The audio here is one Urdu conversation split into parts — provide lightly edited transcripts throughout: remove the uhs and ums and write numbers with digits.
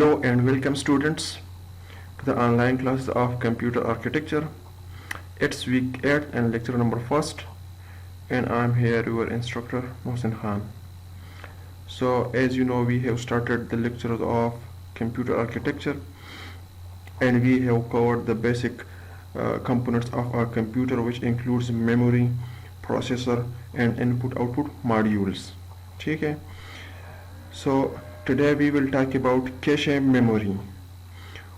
Hello and welcome students to the online classes of computer architecture. It's week 8 and lecture number 1st, and I'm here your instructor Mohsen Khan. So as you know, we have started the lectures of computer architecture and we have covered the basic components of our computer, which includes memory, processor and input output modules. Okay? So today we will talk about cache memory.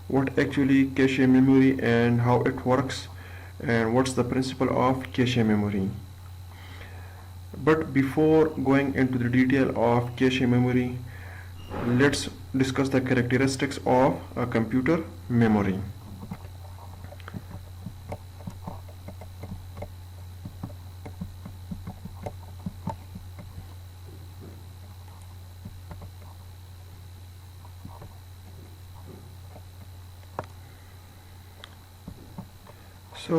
What actually cache memory and how it works and what's the principle of cache memory. But before going into the detail of cache memory, let's discuss the characteristics of a computer memory. So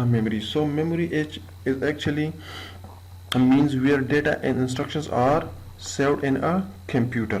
a memory. So memory is actually means where data and instructions are saved in a computer.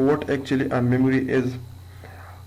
what actually a memory is.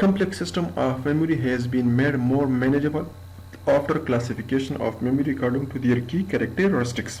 Complex system of memory has been made more manageable after classification of memory according to their key characteristics.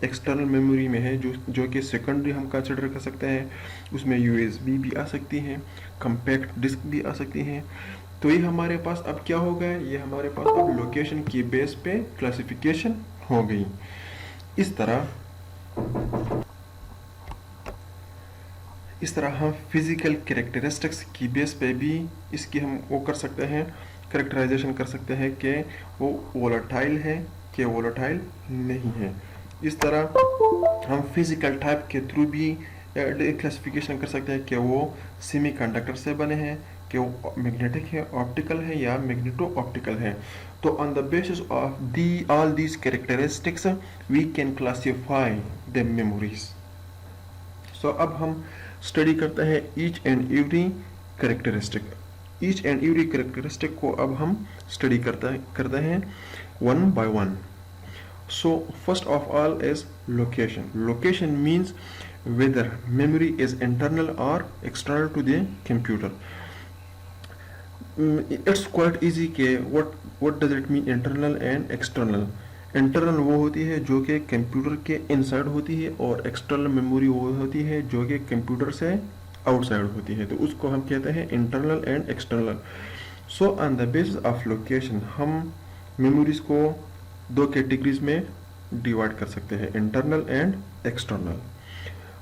External memory میں ہے جو کہ سیکنڈری ہم کنسیڈر کر سکتے ہیں. اس میں USB بھی آ سکتی ہیں, کمپیکٹ ڈسک بھی آ سکتی ہیں. تو یہ ہمارے پاس اب کیا ہو گیا, یہ ہمارے پاس اب لوکیشن کی بیس پہ کلاسیفیکیشن ہو گئی. اس طرح ہم فزیکل کریکٹرسٹکس کی بیس پہ بھی اس کی ہم وہ کر سکتے ہیں, کریکٹرائزیشن کر سکتے ہیں کہ وہ وولٹائل ہے کہ وولٹائل نہیں ہے. اس طرح ہم فزیکل ٹائپ کے تھرو بھی کلاسیفیکیشن کر سکتے ہیں کہ وہ سیمی کنڈکٹر سے بنے ہیں, کہ وہ میگنیٹک ہے, آپٹیکل ہے یا میگنیٹو آپٹیکل ہے. تو on the basis of all these characteristics we can classify the memories. So اب ہم اسٹڈی کرتے ہیں each and every characteristic. Each and every characteristic کو اب ہم اسٹڈی کرتے ہیں one by one. So first of all is location. Location means whether memory is internal or external to the computer. It's quite easy کہ what does it mean internal and external. Internal وہ ہوتی ہے جو کہ کمپیوٹر کے انسائڈ ہوتی ہے, اور ایکسٹرنل میموری وہ ہوتی ہے جو کہ کمپیوٹر سے آؤٹ سائڈ ہوتی ہے. تو اس کو ہم کہتے ہیں internal and external. So on the basis of location ہم میموریز کو دو کیٹیگریز میں ڈیوائڈ کر سکتے ہیں, internal and external.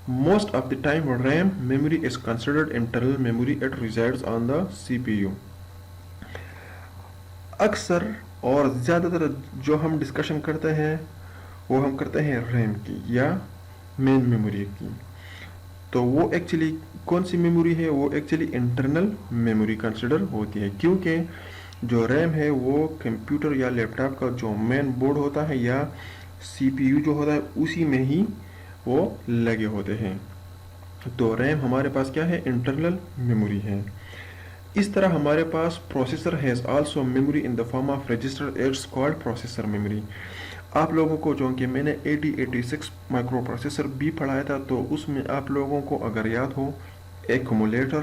Most of the time RAM memory is considered internal memory. It resides on the CPU. اکثر اور زیادہ تر جو ہم ڈسکشن کرتے ہیں وہ ہم کرتے ہیں ریم کی یا مین میموری کی. تو وہ ایکچولی کون سی میموری ہے, وہ ایکچولی انٹرنل میموری کنسیڈر ہوتی ہے, کیونکہ جو ریم ہے وہ کمپیوٹر یا لیپ ٹاپ کا جو مین بورڈ ہوتا ہے یا CPU جو ہوتا ہے اسی میں ہی وہ لگے ہوتے ہیں. تو ریم ہمارے پاس کیا ہے, انٹرنل میموری ہے. اس طرح ہمارے پاس processor has also memory in the form of register. It's called processor memory. آپ لوگوں کو جو کہ میں نے 8086 مائکرو پروسیسر بھی پڑھایا تھا, تو اس میں آپ لوگوں کو اگر یاد ہو accumulator,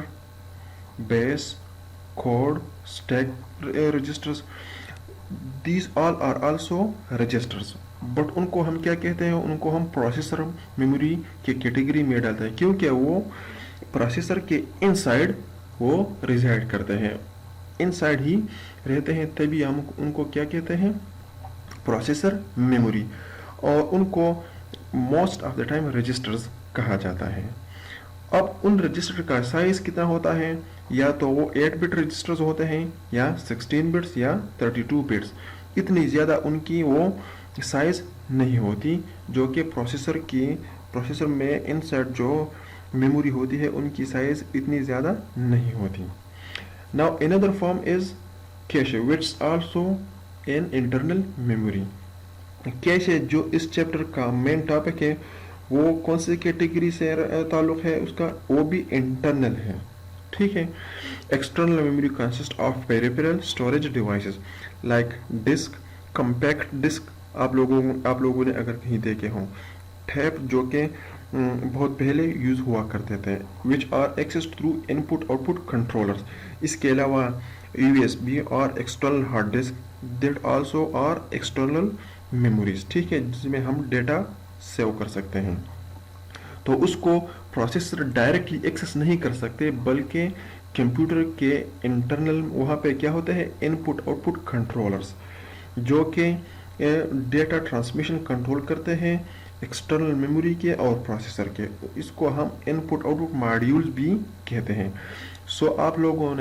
base, code, stack registers, these all are also registers. But ان کو ہم کیا کہتے ہیں, ان کو ہم پروسیسر میموری کی کیٹیگری میں ڈالتے ہیں, کیونکہ وہ پروسیسر کے انسائڈ وہ ریزائڈ کرتے ہیں, انسائڈ ہی رہتے ہیں, تبھی ہم ان کو کیا کہتے ہیں, پروسیسر میموری. اور ان کو most of the time registers کہا جاتا ہے. اب ان رجسٹر کا سائز کتنا ہوتا ہے, یا تو وہ 8 بٹ رجسٹرز ہوتے ہیں یا 16 بٹس یا 32 بٹس. اتنی زیادہ ان کی وہ سائز نہیں ہوتی جو کہ پروسیسر میں انسائڈ جو میموری ہوتی ہے ان کی سائز اتنی زیادہ نہیں ہوتی. Now another form is cache, which is also an internal memory. Cache جو اس چیپٹر کا مین ٹاپک ہے وہ کون سی کیٹیگری سے تعلق ہے, اس کا وہ بھی انٹرنل ہے. ٹھیک ہے. External memory consist of peripheral storage devices like disk, compact disk. آپ لوگوں نے اگر کہیں دیکھے ہوں, ٹیپ جو کہ بہت پہلے یوز ہوا کرتے تھے, which are access through input output controllers. اس کے علاوہ USB اور external hard disk, that also are external memories. ٹھیک ہے, جس میں ہم ڈیٹا سیو کر سکتے ہیں. تو اس کو پروسیسر ڈائریکٹلی ایکسس نہیں کر سکتے, بلکہ کمپیوٹر کے انٹرنل وہاں پہ کیا ہوتے ہیں, ان پٹ آؤٹ پٹ کنٹرولرز, جو کہ ڈیٹا ٹرانسمیشن کنٹرول کرتے ہیں ایکسٹرنل میموری کے اور پروسیسر کے. اس کو ہم ان پٹ آؤٹ پٹ ماڈیولز بھی کہتے ہیں. سو آپ لوگوں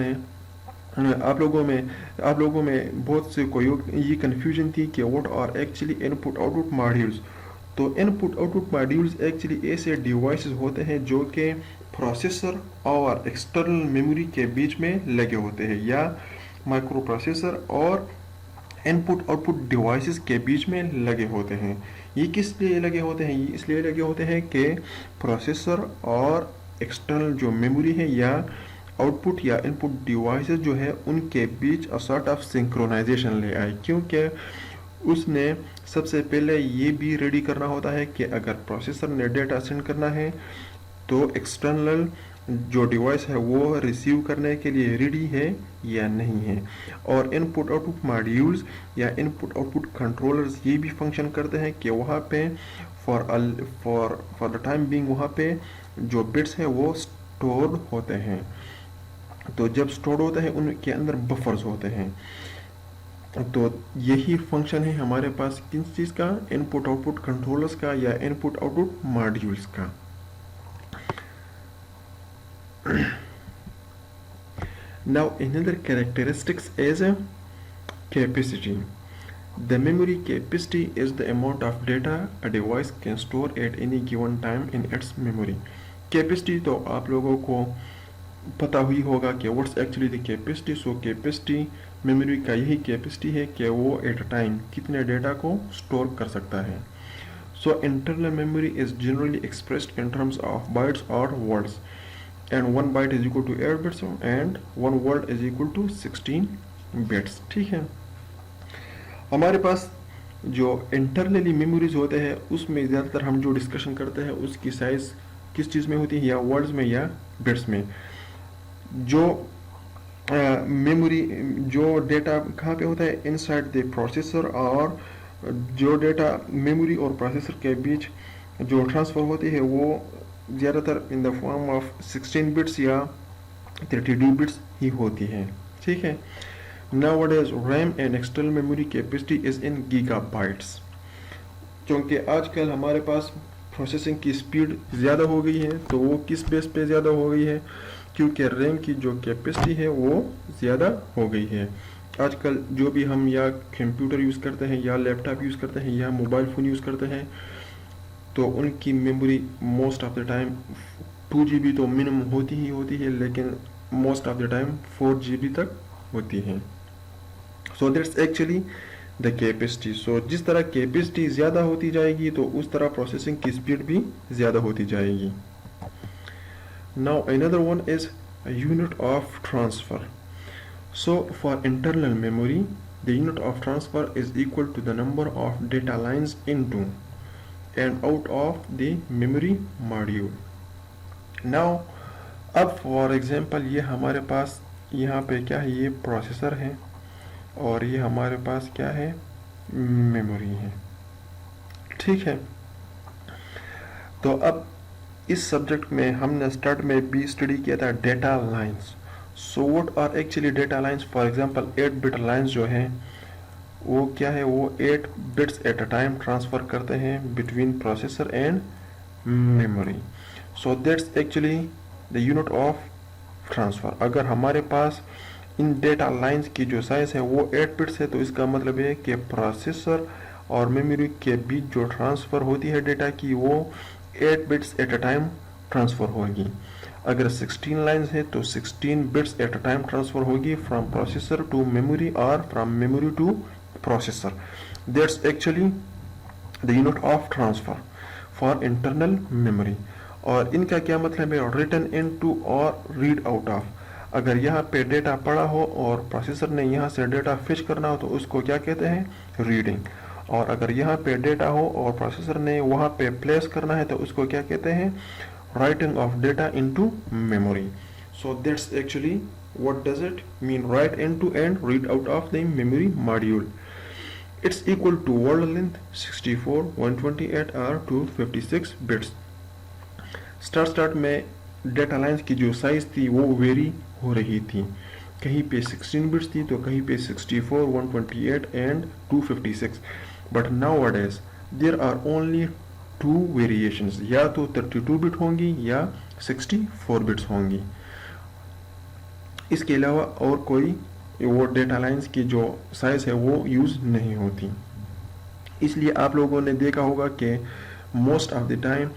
میں بہت سے کو یہ کنفیوژن تھی کہ what are actually input output modules. تو input output modules actually ایسے ڈیوائسز ہوتے ہیں جو کہ پروسیسر اور ایکسٹرنل میموری کے بیچ میں لگے ہوتے ہیں, یا مائکرو پروسیسر اور ان پٹ آؤٹ پٹ ڈیوائسز کے بیچ میں لگے ہوتے ہیں. یہ کس لیے لگے ہوتے ہیں, یہ اس لیے لگے ہوتے ہیں کہ پروسیسر اور ایکسٹرنل جو میموری ہے یا آؤٹ پٹ یا ان پٹ ڈیوائسز جو ہے ان کے بیچ سارٹ آف سنکرونائزیشن لے آئے, کیونکہ اس نے سب سے پہلے یہ بھی ریڈی کرنا ہوتا ہے کہ اگر پروسیسر نے ڈیٹا سینڈ کرنا ہے تو ایکسٹرنل جو ڈیوائس ہے وہ ریسیو کرنے کے لیے ریڈی ہے یا نہیں ہے. اور ان پٹ آؤٹ پٹ ماڈیولز یا ان پٹ آؤٹ پٹ کنٹرولرز یہ بھی فنکشن کرتے ہیں کہ وہاں پہ فار دا ٹائم بینگ وہاں پہ جو بٹس ہیں وہ اسٹورڈ ہوتے ہیں. تو جب اسٹورڈ ہوتے ہیں ان کے اندر بفرز ہوتے ہیں. تو یہی فنکشن ہے ہمارے پاس کن چیز کا, ان پٹ آؤٹ پٹ کنٹرولرس کا یا ان پٹ آؤٹ پٹ ماڈیولس کا. Now another characteristics is capacity. The memory capacity is the amount of data a device can store at any given time in its memory. Capacity تو آپ لوگوں کو پتہ ہوئی ہوگا کہ what's actually the capacity. So capacity memory کا یہی capacity ہے کہ وہ at a time کتنے ڈیٹا کو store کر سکتا ہے. So internal memory is generally expressed in terms of bytes or words. And 1 byte is equal to 8 bits and 1 word is equal to 16 bits. ٹھیک ہے. ہمارے پاس جو انٹرنلی میموریز ہوتے ہیں اس میں زیادہ تر ہم جو ڈسکشن کرتے ہیں اس کی سائز کس چیز میں ہوتی ہے, یا ورڈز میں یا بٹس میں. جو میموری جو ڈیٹا کہاں پہ ہوتا ہے, انسائڈ دی پروسیسر, اور جو ڈیٹا میموری اور پروسیسر کے بیچ جو ٹرانسفر ہوتی ہے وہ زیادہ تر ان دا فارم آف 16 بٹس یا 32 بٹس ہی ہوتی ہے. ٹھیک ہے. Nowadays RAM and external memory capacity is in gigabytes. کیونکہ آج کل ہمارے پاس پروسیسنگ کی سپیڈ زیادہ ہو گئی ہے, تو وہ کس بیس پہ زیادہ ہو گئی ہے, کیونکہ ریم کی جو کیپیسٹی ہے وہ زیادہ ہو گئی ہے. آج کل جو بھی ہم یا کمپیوٹر یوز کرتے ہیں یا لیپ ٹاپ یوز کرتے ہیں یا موبائل فون یوز کرتے ہیں, تو ان کی memory most of the time 2 GB تو منیمم ہوتی ہی ہوتی ہے, لیکن most of the time 4 GB تک ہوتی ہے. So that's actually the capacity. So جس طرح capacity زیادہ ہوتی جائے گی تو اس طرح processing کی speed بھی زیادہ ہوتی جائے گی. Now another one is a unit of transfer. So for internal memory, the unit of transfer is equal to the number of data lines into and out of the memory module. Now اب for example یہ ہمارے پاس یہاں پہ کیا ہے, یہ پروسیسر ہے اور یہ ہمارے پاس کیا ہے, میموری ہے. ٹھیک ہے. تو اب اس سبجیکٹ میں ہم نے اسٹارٹ میں بھی اسٹڈی کیا تھا data lines. So what are actually data lines. For example 8 bit lines جو ہیں وہ کیا ہے, وہ 8 bits at a time transfer کرتے ہیں between processor and memory. So that's actually the unit of transfer. اگر ہمارے پاس ان ڈیٹا لائنز کی جو سائز ہے وہ 8 بٹس ہے, تو اس کا مطلب ہے کہ پروسیسر اور میموری کے بیچ جو ٹرانسفر ہوتی ہے ڈیٹا کی وہ 8 bits at a time transfer ہوگی. اگر 16 لائنز ہے تو 16 bits at a time transfer ہوگی فرام پروسیسر ٹو میموری اور from memory to processor. That's actually the unit of transfer for internal memory. اور ان کا کیا مطلب ہے, ریٹن ان ٹو اور ریڈ آؤٹ آف. اگر یہاں پہ ڈیٹا پڑا ہو اور پروسیسر نے یہاں سے ڈیٹا فیچ کرنا ہو تو اس کو کیا کہتے ہیں, ریڈنگ. اور اگر یہاں پہ ڈیٹا ہو اور پروسیسر نے وہاں پہ پلیس کرنا ہے تو اس کو کیا کہتے ہیں, writing of data into memory. So that's actually what does it mean, write into and read out of the memory module. It's equal to word length 64, 128 or 256 bits. Start میں ڈیٹا لائنس کی جو سائز تھی وہ ویری ہو رہی تھی, کہیں پہ 16 بٹس تھی تو کہیں پہ 64, 128 and 256. But nowadays there are only 2 variations, یا تو 32 بٹ ہوں گی یا 64 بٹس ہوں گی. اس کے علاوہ اور کوئی وہ ڈیٹا لائنس کی جو سائز ہے وہ یوز نہیں ہوتی. اس لیے آپ لوگوں نے دیکھا ہوگا کہ موسٹ آف دی ٹائم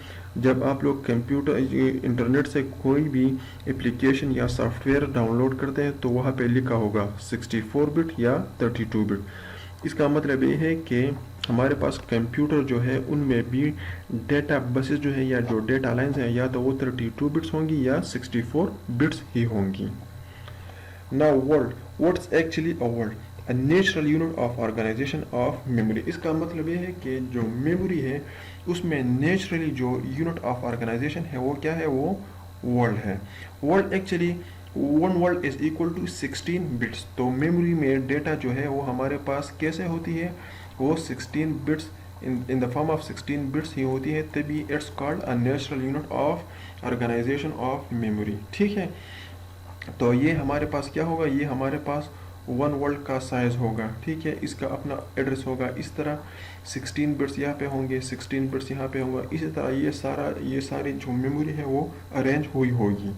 جب آپ لوگ کمپیوٹر انٹرنیٹ سے کوئی بھی اپلیکیشن یا سافٹ ویئر ڈاؤن لوڈ کرتے ہیں تو وہاں پہ لکھا ہوگا 64 بٹ یا 32 بٹ. اس کا مطلب یہ ہے کہ ہمارے پاس کمپیوٹر جو ہے ان میں بھی ڈیٹا بسز جو ہے یا جو ڈیٹا لائنز ہیں یا تو وہ 32 بٹس ہوں گی یا 64 بٹس ہی ہوں گی. Now word, what's actually a word? A natural unit of organization of memory. اس کا مطلب یہ ہے کہ جو میموری ہے اس میں نیچرلی جو یونٹ آف آرگنائزیشن ہے وہ کیا ہے, وہ ورڈ ہے. Word actually 1 word is equal to 16 bits. تو میموری میں ڈیٹا جو ہے وہ ہمارے پاس کیسے ہوتی ہے, وہ 16 bits in the form of 16 bits ہی ہوتی ہے تبھی it's called a natural unit of organization of memory. ٹھیک ہے. تو یہ ہمارے پاس کیا ہوگا, یہ ہمارے پاس 1 ورلڈ کا سائز ہوگا. ٹھیک ہے, اس کا اپنا ایڈریس ہوگا. اس طرح 16 بٹس یہاں پہ ہوں گے, 16 بٹس یہاں پہ ہوں گا. اسی طرح یہ ساری جو میموری ہے وہ ارینج ہوئی ہوگی.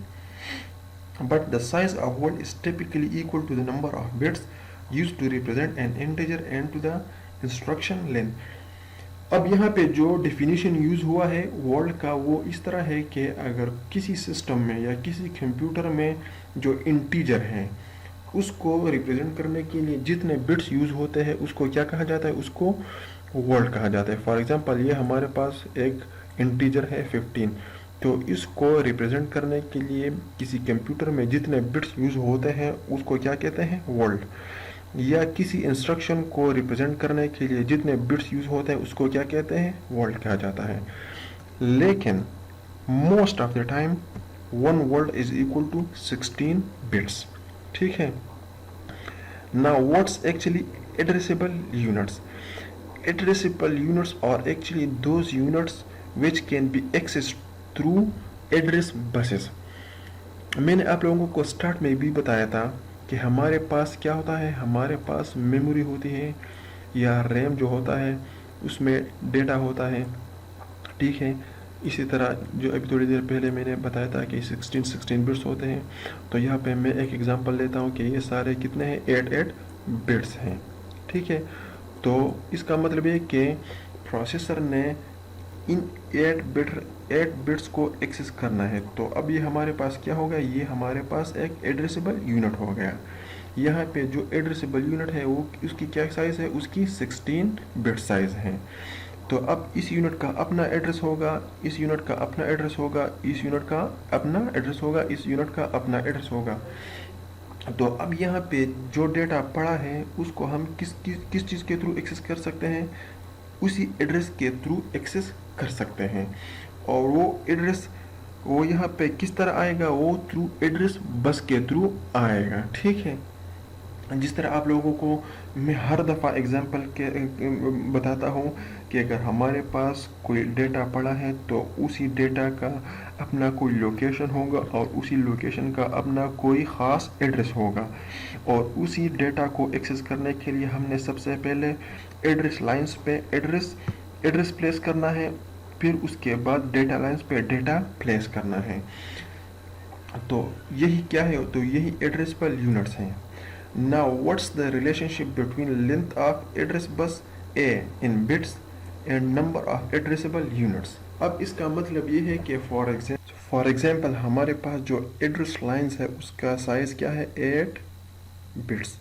But the size of word is typically equal to the number of bits used to represent an integer and to the instruction length. اب یہاں پہ جو ڈیفینیشن یوز ہوا ہے ورلڈ کا وہ اس طرح ہے کہ اگر کسی سسٹم میں یا کسی کمپیوٹر میں جو انٹیجر ہے اس کو ریپرزینٹ کرنے کے لیے جتنے بٹس یوز ہوتے ہیں اس کو کیا کہا جاتا ہے, اس کو ورلڈ کہا جاتا ہے. فار ایگزامپل یہ ہمارے پاس ایک انٹیجر ہے 15, تو اس کو ریپرزینٹ کرنے کے لیے کسی کمپیوٹر میں جتنے بٹس یوز ہوتے ہیں اس کو کیا کہتے ہیں, ورلڈ. یا کسی انسٹرکشن کو ریپرزینٹ کرنے کے لیے جتنے بٹس یوز ہوتے ہیں اس کو کیا کہتے ہیں, ورلڈ کہا جاتا ہے. لیکن most of the time 1 word is equal to 16 bits. ٹھیک ہے. Now what's actually addressable units? Addressable units are actually those units which can be accessed through address buses. میں نے آپ لوگوں کو سٹارٹ میں بھی بتایا تھا کہ ہمارے پاس کیا ہوتا ہے, ہمارے پاس میموری ہوتی ہے یا ریم جو ہوتا ہے اس میں ڈیٹا ہوتا ہے. ٹھیک ہے. اسی طرح جو ابھی تھوڑی دیر پہلے میں نے بتایا تھا کہ 16 بٹس ہوتے ہیں, تو یہاں پہ میں ایک ایگزامپل لیتا ہوں کہ یہ سارے کتنے ہیں, 8 بٹس ہیں. ٹھیک ہے. تو اس کا مطلب یہ کہ پروسیسر نے ان 8 بٹس کو ایکسس کرنا ہے. تو اب یہ ہمارے پاس کیا ہوگا, یہ ہمارے پاس ایک ایڈریسیبل یونٹ ہو گیا. یہاں پہ جو ایڈریسیبل یونٹ ہے وہ اس کی کیا سائز ہے, اس کی 16 بٹ سائز ہے. تو اب اس یونٹ کا اپنا ایڈریس ہوگا, اس یونٹ کا اپنا ایڈریس ہوگا, اس یونٹ کا اپنا ایڈریس ہوگا, اس یونٹ کا اپنا ایڈریس ہوگا. تو اب یہاں پہ جو ڈیٹا پڑا ہے اس کو ہم کس چیز کے تھرو ایکسس کر سکتے ہیں, اسی ایڈریس کے تھرو ایکسس کر سکتے ہیں. اور وہ ایڈریس وہ یہاں پہ کس طرح آئے گا, وہ تھرو ایڈریس بس کے تھرو آئے گا. ٹھیک ہے. جس طرح آپ لوگوں کو میں ہر دفعہ ایگزامپل کے بتاتا ہوں کہ اگر ہمارے پاس کوئی ڈیٹا پڑا ہے تو اسی ڈیٹا کا اپنا کوئی لوکیشن ہوگا اور اسی لوکیشن کا اپنا کوئی خاص ایڈریس ہوگا. اور اسی ڈیٹا کو ایکسس کرنے کے لیے ہم نے سب سے پہلے ایڈریس لائنس پہ ایڈریس پلیس کرنا ہے, پھر اس کے بعد ڈیٹا لائنس پہ ڈیٹا پلیس کرنا ہے. تو یہی کیا ہے, تو یہی ایڈریسبل یونٹس ہیں. Now what's the relationship between length of address bus A in bits and number of addressable units? اب اس کا مطلب یہ ہے کہ فار ایگزامپل ہمارے پاس جو ایڈریس لائنز ہے اس کا سائز کیا ہے, 8 بٹس.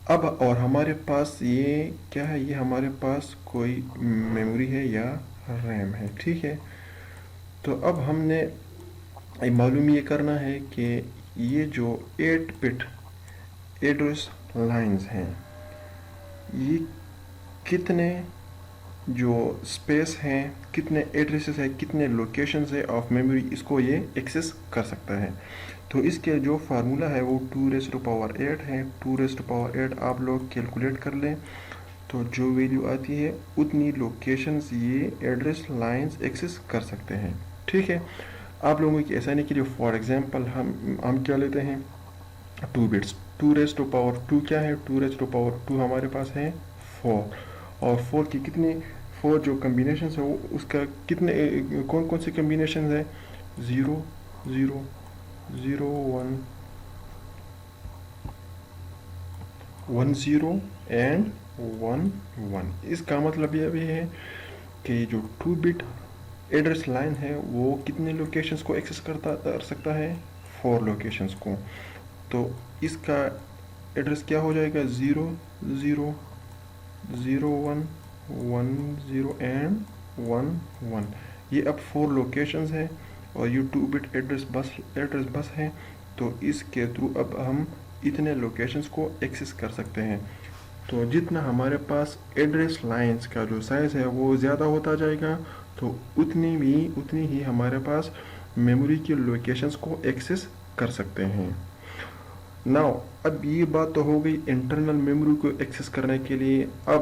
اب اور ہمارے پاس یہ کیا ہے, یہ ہمارے پاس کوئی میموری ہے یا ریم ہے. ٹھیک ہے. تو اب ہم نے معلوم یہ کرنا ہے کہ یہ جو 8 بٹ ایڈریس لائنز ہیں یہ کتنے جو اسپیس ہیں, کتنے ایڈریسز ہیں, کتنے لوکیشنز ہیں آف میموری, اس کو یہ ایکسس کر سکتا ہے. تو اس کے جو فارمولا ہے وہ 2⁸ ہے. 2⁸ آپ لوگ کیلکولیٹ کر لیں تو جو ویلیو آتی ہے اتنی لوکیشنز یہ ایڈریس لائنز ایکسس کر سکتے ہیں. ٹھیک ہے. آپ لوگوں کی آسانی کے لیے فار ایگزامپل ہم کیا لیتے ہیں, 2 بٹس. 2⁻² کیا ہے, 2⁻² ہمارے پاس ہے 4, اور 4 کی کتنی 4 جو کمبینیشنز ہیں وہ اس کا کتنے کون سی کمبینیشنز ہیں, 0 0 0 1 1 0 اینڈ 1 1. اس کا مطلب یہ بھی ہے کہ جو 2 بٹ ایڈریس لائن ہے وہ کتنے لوکیشنز کو ایکسس کر سکتا ہے, 4 لوکیشنز کو. تو اس کا ایڈریس کیا ہو جائے گا, 0 0 0 1 1 0 اینڈ 1 1. یہ اب 4 لوکیشنز ہیں اور یہ 2 بٹ ایڈریس بس ہے. تو اس کے تھرو اب ہم اتنے لوکیشنز کو ایکسس کر سکتے ہیں. تو جتنا ہمارے پاس ایڈریس لائنز کا جو سائز ہے وہ زیادہ ہوتا جائے گا تو اتنی ہی ہمارے پاس میموری کی لوکیشنز کو ایکسس کر سکتے ہیں. ناؤ اب یہ بات تو ہو گئی انٹرنل میموری کو ایکسس کرنے کے لیے. اب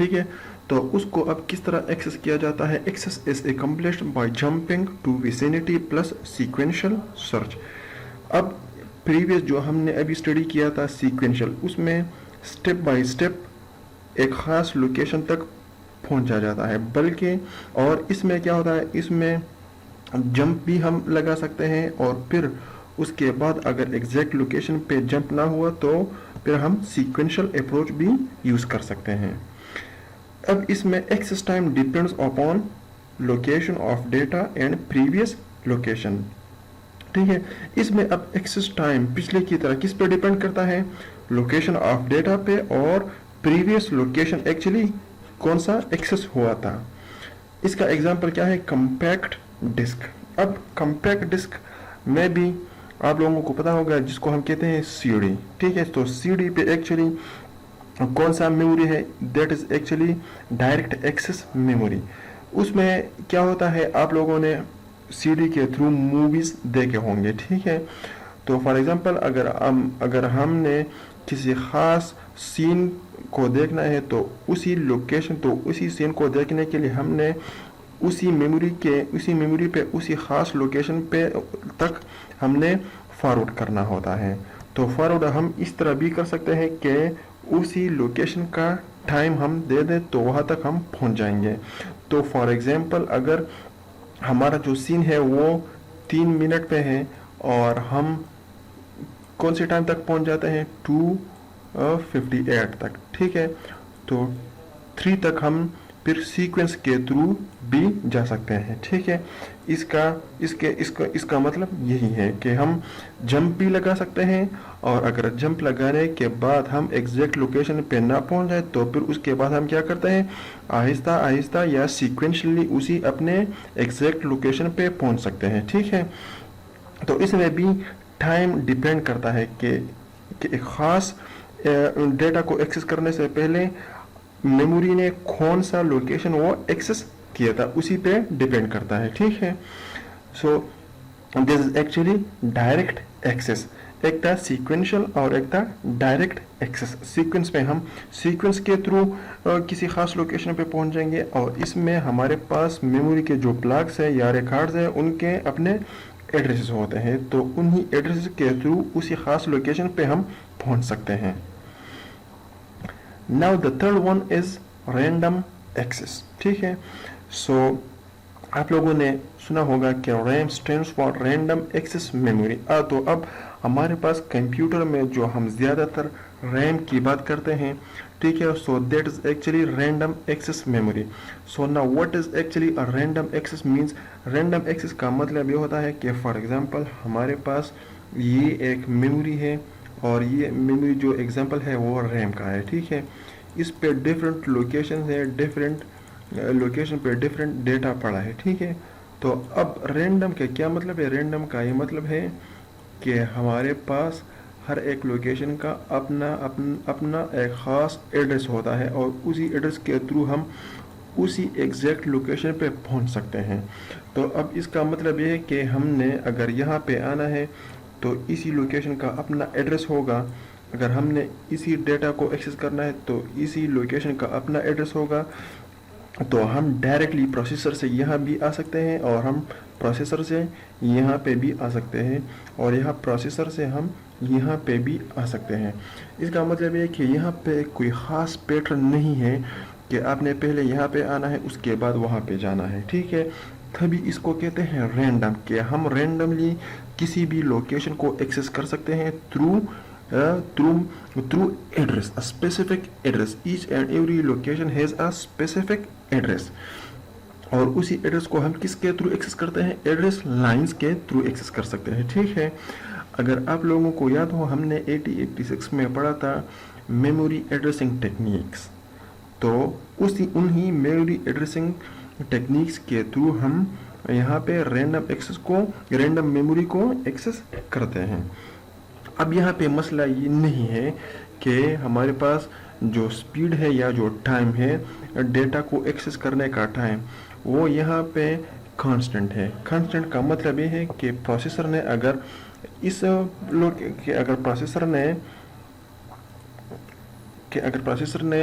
ٹھیک ہے. تو اس کو اب کس طرح ایکسیس کیا جاتا ہے؟ Access is accomplished by jumping to vicinity plus sequential search. اب پریویس جو ہم نے ابھی اسٹڈی کیا تھا سیکوینشل، اس میں اسٹیپ بائی اسٹیپ ایک خاص لوکیشن تک پہنچا جاتا ہے، بلکہ اور اس میں کیا ہوتا ہے، اس میں جمپ بھی ہم لگا سکتے ہیں، اور پھر اس کے بعد اگر ایگزیکٹ لوکیشن پہ جمپ نہ ہوا تو پھر ہم سیکوینشل اپروچ بھی یوز کر سکتے ہیں. اب اس میں access time depends upon location of data and previous location. ٹھیک ہے، اس میں اب ایکسس ٹائم پچھلے کی طرح کس پہ ڈیپینڈ کرتا ہے؟ لوکیشن آف ڈیٹا پہ اور پریویس لوکیشن ایکچولی کون سا ایکسس ہوا تھا. اس کا ایگزامپل کیا ہے؟ Compact disk. اب کمپیکٹ ڈسک میں بھی آپ لوگوں کو پتا ہوگا جس کو ہم کہتے ہیں سی ڈی. ٹھیک ہے، تو سی ڈی پہ ایکچولی کون سا میموری ہے؟ That is actually direct access memory. اس میں کیا ہوتا ہے، آپ لوگوں نے سی ڈی کے تھرو موویز دیکھے ہوں گے. ٹھیک ہے، تو فار ایگزامپل اگر ہم نے کسی خاص سین کو دیکھنا ہے تو اسی لوکیشن، تو اسی سین کو دیکھنے کے لیے ہم نے اسی میموری پہ اسی خاص لوکیشن پہ تک ہم نے فارورڈ کرنا ہوتا ہے. تو فارورڈ ہم اس طرح بھی کر سکتے ہیں کہ اسی لوکیشن کا ٹائم ہم دے دیں تو وہاں تک ہم پہنچ جائیں گے. تو فار ایگزامپل اگر ہمارا جو سین ہے وہ 3 منٹ پہ ہے اور ہم کون سے ٹائم تک پہنچ جاتے ہیں؟ 2:58 تک. ٹھیک ہے، تو 3 تک ہم پھر سیکوینس کے تھرو بھی جا سکتے ہیں. ٹھیک ہے، اس کا مطلب یہی ہے کہ ہم جمپ بھی لگا سکتے ہیں، اور اگر جمپ لگانے کے بعد ہم ایگزیکٹ لوکیشن پہ نہ پہنچ جائے تو پھر اس کے بعد ہم کیا کرتے ہیں؟ آہستہ آہستہ یا سیکوینشلی اسی اپنے ایگزیکٹ لوکیشن پہ پہنچ سکتے ہیں. ٹھیک ہے، تو اس میں بھی ٹائم ڈیپینڈ کرتا ہے کہ ایک خاص ڈیٹا کو ایکسس کرنے سے پہلے میموری نے کون سا لوکیشن وہ ایکسس کیا تھا، اسی پہ ڈیپینڈ کرتا ہے. ٹھیک ہے، سو دس از ایکچولی ڈائریکٹ ایکسس. ایک تھا سیکوینشل اور ایک تھا ڈائریکٹ ایکسس. سیکوینس میں ہم سیکوینس کے تھرو کسی خاص لوکیشن پہ پہنچ جائیں گے، اور اس میں ہمارے پاس میموری کے جو بلاکس ہیں یا ریکارڈز ہیں ان کے اپنے ایڈریسز ہوتے ہیں، تو انہی ایڈریسز کے تھرو اسی خاص لوکیشن پہ ہم پہنچ سکتے ہیں. Now the third one is random access. ٹھیک ہے، سو آپ لوگوں نے سنا ہوگا کہ RAM stands for random access memory. تو اب ہمارے پاس کمپیوٹر میں جو ہم زیادہ تر ریم کی بات کرتے ہیں، ٹھیک ہے، so that is actually random access memory. So now what is actually a random access means? random access کا مطلب یہ ہوتا ہے کہ فار ایگزامپل ہمارے پاس یہ ایک میموری ہے، اور یہ میموری جو ایگزامپل ہے وہ ریم کا ہے. ٹھیک ہے، اس پہ ڈفرینٹ لوکیشن ہے، ڈفرینٹ لوکیشن پہ ڈفرینٹ ڈیٹا پڑا ہے. ٹھیک ہے، تو اب رینڈم کا کیا مطلب ہے؟ رینڈم کا یہ مطلب ہے کہ ہمارے پاس ہر ایک لوکیشن کا اپنا ایک خاص ایڈریس ہوتا ہے، اور اسی ایڈریس کے تھرو ہم اسی ایگزیکٹ لوکیشن پہ پہنچ سکتے ہیں. تو اب اس کا مطلب یہ ہے کہ ہم نے اگر یہاں پہ آنا ہے تو اسی لوکیشن کا اپنا ایڈریس ہوگا. اگر ہم نے اسی ڈیٹا کو ایکسس کرنا ہے تو اسی لوکیشن کا اپنا ایڈریس ہوگا. تو ہم ڈائریکٹلی پروسیسر سے یہاں بھی آ سکتے ہیں، اور ہم پروسیسر سے یہاں پہ بھی آ سکتے ہیں، اور یہاں پروسیسر سے ہم یہاں پہ بھی آ سکتے ہیں. اس کا مطلب یہ کہ یہاں پہ کوئی خاص پیٹرن نہیں ہے کہ آپ نے پہلے یہاں پہ آنا ہے اس کے بعد وہاں پہ جانا ہے. ٹھیک ہے، تبھی اس کو کہتے ہیں رینڈم، کہ ہم رینڈملی کسی بھی لوکیشن کو ایکسس کر سکتے ہیں through address, a specific address. Each and every location has a specific address. اور اسی ایڈریس کو ہم کس کے تھرو ایکسس کرتے ہیں؟ ایڈریس لائنز کے تھرو ایکسس کر سکتے ہیں. ٹھیک ہے، اگر آپ لوگوں کو یاد ہو ہم نے 8086 میں پڑھا تھا میموری ایڈریسنگ ٹیکنیکس. تو انہی میموری ایڈریسنگ ٹیکنیکس کے تھرو ہم یہاں پہ رینڈم میموری کو ایکسس کرتے ہیں. اب یہاں پہ مسئلہ یہ نہیں ہے کہ ہمارے پاس جو سپیڈ ہے یا جو ٹائم ہے ڈیٹا کو ایکسس کرنے کا ٹائم، وہ یہاں پہ کانسٹنٹ ہے. کانسٹنٹ کا مطلب یہ ہے کہ پروسیسر نے اگر پروسیسر نے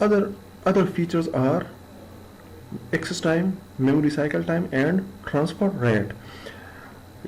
other features are access time, memory cycle time and transfer rate.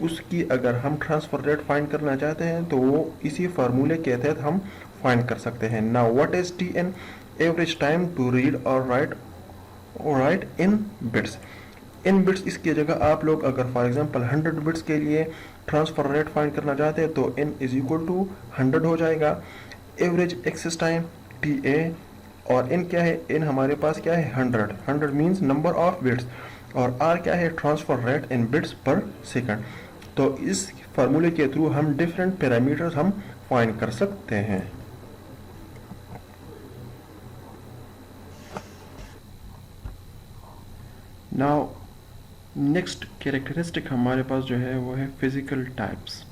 اس کی اگر ہم ٹرانسفر ریٹ فائنڈ کرنا چاہتے ہیں تو وہ اسی فارمولے کے تحت ہم فائنڈ کر سکتے ہیں. Now what is Tn? Average time to read or write in bits. ان بٹس اس کی جگہ آپ لوگ اگر فار ایگزامپل 100 بٹس کے لیے ٹرانسفر ریٹ فائنڈ کرنا چاہتے ہیں تو n از اکول ٹو 100 ہو جائے گا. Average access time T A اور n کیا ہے, n ہمارے پاس کیا ہے 100 مینس نمبر آف بٹس, اور r کیا ہے transfer rate in bits per second. تو اس فارمولے کے تھرو ہم ڈفرینٹ پیرامیٹرز ہم فائنڈ کر سکتے ہیں. ناؤ نیکسٹ کیریکٹرسٹک ہمارے پاس جو ہے وہ ہے فزیکل ٹائپس.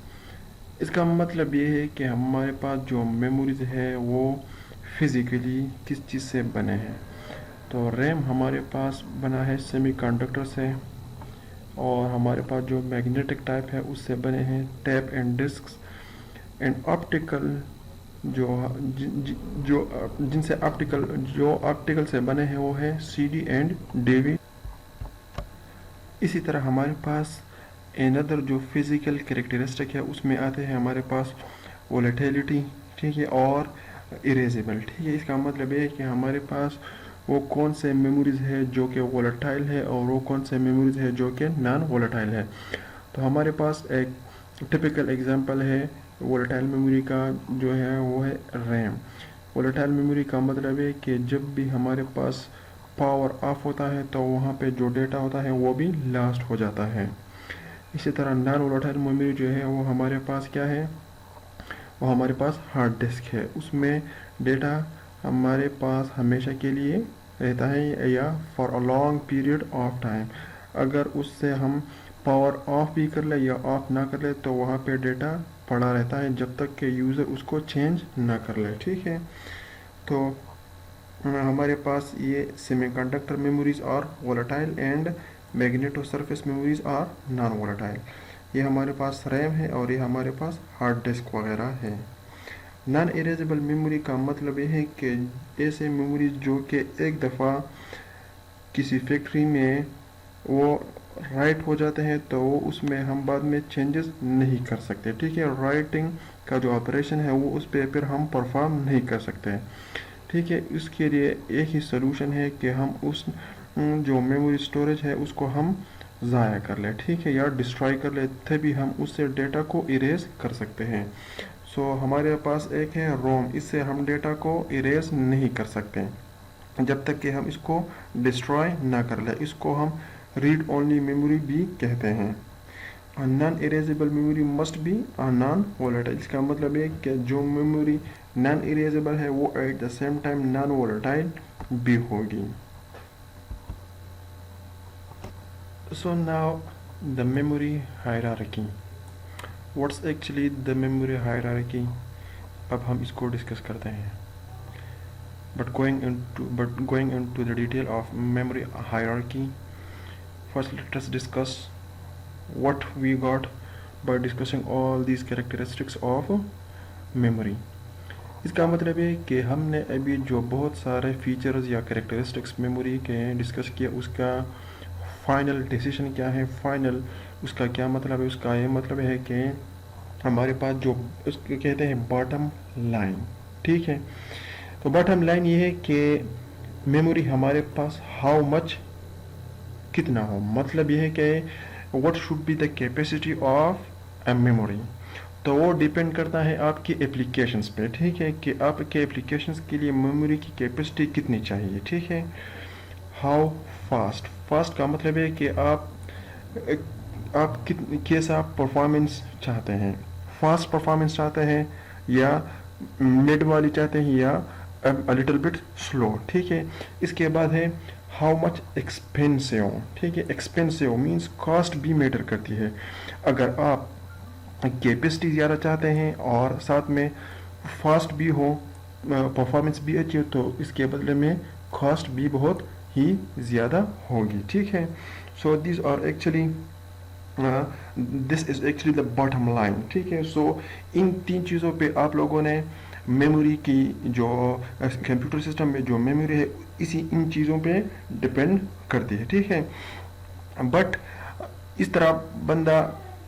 اس کا مطلب یہ ہے کہ ہمارے پاس جو میموریز ہے وہ فزیکلی کس چیز سے بنے ہیں. تو ریم ہمارے پاس بنا ہے سیمی کنڈکٹر سے, اور ہمارے پاس جو میگنیٹک ٹائپ ہے اس سے بنے ہیں tape and discs, and optical جن سے آپٹیکل سے بنے ہیں وہ ہے C D and D V. اسی طرح ہمارے پاس اندر جو فزیکل کریکٹرسٹک ہے اس میں آتے ہیں ہمارے پاس ولیٹیلیٹی, ٹھیک ہے, اور اریزیبل. ٹھیک ہے, اس کا مطلب یہ ہے کہ ہمارے پاس وہ کون سے میموریز ہے جو کہ ولیٹائل ہے اور وہ کون سے میموریز ہے جو کہ نان ولیٹائل ہے. تو ہمارے پاس ایک ٹپیکل ایگزامپل ہے ولیٹائل میموری کا جو ہے وہ ہے ریم. ولیٹائل میموری کا مطلب ہے کہ جب بھی ہمارے پاس پاور آف ہوتا ہے تو وہاں پہ جو ڈیٹا ہوتا ہے وہ بھی لاسٹ ہو جاتا ہے. اسی طرح نان ولیٹائل میموری جو ہے وہ ہمارے پاس کیا ہے, وہ ہمارے پاس ہارڈ ڈسک ہے. اس میں ڈیٹا ہمارے پاس ہمیشہ کے لیے رہتا ہے یا for a long period of time. اگر اس سے ہم پاور آف بھی کر لیں یا آف نہ کر لیں تو وہاں پہ ڈیٹا پڑا رہتا ہے جب تک کہ یوزر اس کو چینج نہ کر لے. ٹھیک ہے, تو ہمارے پاس یہ سیمی کنڈکٹر میموریز اور ولیٹائل اینڈ میگنیٹو سرفیس میموریز اور نان ولیٹائل. یہ ہمارے پاس ریم ہے اور یہ ہمارے پاس ہارڈ ڈسک وغیرہ ہے. نان اریزیبل میموری کا مطلب یہ ہے کہ ایسے میموریز جو کہ ایک دفعہ کسی فیکٹری میں وہ رائٹ ہو جاتے ہیں تو وہ اس میں ہم بعد میں چینجز نہیں کر سکتے. ٹھیک ہے, رائٹنگ کا جو آپریشن ہے وہ اس پہ پھر ہم پرفارم نہیں کر سکتے. ٹھیک ہے, اس کے لیے ایک ہی سلوشن ہے کہ ہم اس جو میموری اسٹوریج ہے اس کو ہم ضائع کر لیں. ٹھیک ہے, یا ڈسٹرائی کر لیں, تبھی ہم اس سے ڈیٹا کو اریز کر سکتے ہیں. سو ہمارے پاس ایک ہے روم, اس سے ہم ڈیٹا کو اریز نہیں کر سکتے جب تک کہ ہم اس کو ڈسٹرائی نہ کر لیں. اس کو ہم ریڈ اونلی میموری بھی کہتے ہیں. Non erasable memory must be non volatile. اس کا مطلب ہے کہ جو میموری نان اریزیبل ہے وہ at the same time non volatile بھی ہوگی. So now the memory hierarchy. What's actually the memory hierarchy? اب ہم اس کو ڈسکس کرتے ہیں. But going into the detail of memory hierarchy, first let us discuss what we got by discussing all these characteristics of memory. اس کا مطلب ہے کہ ہم نے ابھی جو بہت سارے فیچرز یا کریکٹرسٹکس میموری کے ڈسکس کیا, اس کا فائنل ڈیسیشن کیا ہے, فائنل اس کا کیا مطلب ہے. اس کا یہ مطلب ہے کہ ہمارے پاس جو اس کو کہتے ہیں باٹم لائن. ٹھیک ہے, تو باٹم لائن یہ ہے کہ میموری ہمارے پاس ہاؤ مچ کتنا ہو. مطلب یہ ہے کہ what should be the capacity of a memory. تو وہ ڈیپینڈ کرتا ہے آپ کی اپلیکیشنز پہ. ٹھیک ہے, کہ آپ کے اپلیکیشنز کے لیے میموری کی کیپیسٹی کتنی چاہیے. ٹھیک ہے, ہاؤ فاسٹ. فاسٹ کا مطلب ہے کہ آپ کیسا پرفارمنس چاہتے ہیں. فاسٹ پرفارمنس چاہتے ہیں یا مڈ والی چاہتے ہیں یا لٹل بٹ سلو. ٹھیک ہے, اس کے بعد ہے ہاؤ مچ ایکسپینسو. ٹھیک ہے, ایکسپینسو مینس کاسٹ بھی میٹر کرتی ہے. اگر آپ کیپیسٹی زیادہ چاہتے ہیں اور ساتھ میں فاسٹ بھی ہو, پرفارمنس بھی اچھی ہو, تو اس کے بدلے میں کاسٹ بھی بہت ہی زیادہ ہوگی. ٹھیک ہے, so these are actually this is actually the bottom line. ٹھیک ہے, سو ان تین چیزوں پہ آپ لوگوں نے میموری کی جو کمپیوٹر سسٹم میں جو میموری ہے ان چیزوں پہ ڈپینڈ کرتی ہے. ٹھیک ہے, بٹ اس طرح بندہ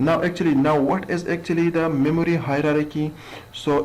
now what is actually the memory hierarchy? so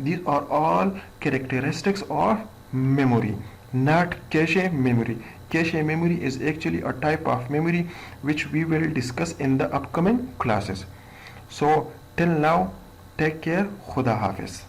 these are all characteristics of memory, not cache memory. Cache memory is actually a type of memory which we will discuss in the upcoming classes. So till now, take care. Khuda Hafiz.